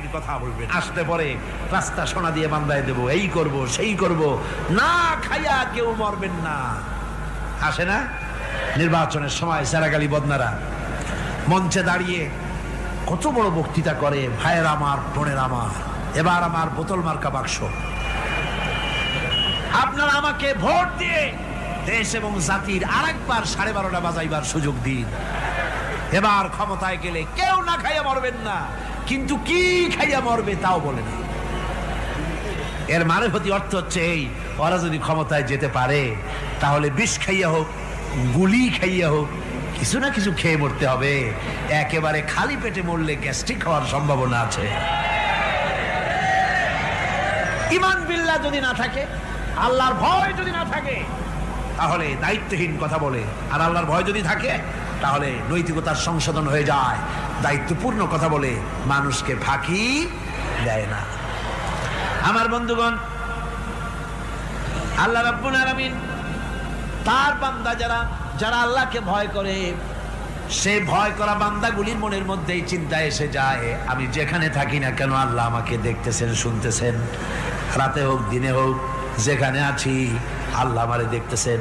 একটি কথা বলবেন, আসতে পরে রাস্তা সোনা দিয়ে বান্ধায় দেব, এই করব সেই করব, না খাইয়া কেউ মরবেন না। আসে না নির্বাচনের সময় সেরাগালি বদনারা মঞ্চে দাঁড়িয়ে কত বড় বক্তৃতা করে, ভাইয়ের আমার বোনের আমার, এবার আমার বোতল মার্কা বাক্স, আপনারা আমাকে ভোট দিয়ে দেশ এবং জাতির আরেকবার 12:30 বাজাইবার সুযোগ দিন। এবার ক্ষমতায় গেলে কেউ না খাইয়া মরবেন না, কিন্তু কি খাইয়া মরবে তাও বলে না। এর মানে প্রতি অর্থ হচ্ছে এই, ওরা যদি ক্ষমতায় যেতে পারে তাহলে বিষ খাইয়া হোক, গুলি খাইয়া হোক, কিছু না কিছু খেয়ে মরতে হবে। একেবারে খালি পেটে মরলে গ্যাস্ট্রিক হওয়ার সম্ভাবনা আছে। ঈমান বিল্লাহ যদি না থাকে, আল্লাহর ভয় যদি না থাকে, তাহলে দায়িত্বহীন কথা বলে। আর আল্লাহর ভয় যদি থাকে তাহলে নৈতিকতার সংশোধন হয়ে যায়, দায়িত্বপূর্ণ কথা বলে, মানুষকে ফাঁকি দেয় না। আমার বন্ধুগণ, আল্লাহ রাব্বুল আলামিন তার বান্দা যারা আল্লাহকে ভয় করে, সে ভয় করা বান্দাগুলির মনের মধ্যেই চিন্তা এসে যায়, আমি যেখানে থাকি না কেন আল্লাহ আমাকে দেখতেছেন, শুনতেছেন, রাতে হোক দিনে হোক, যেখানে আছি আল্লাহ আমারে দেখতেছেন।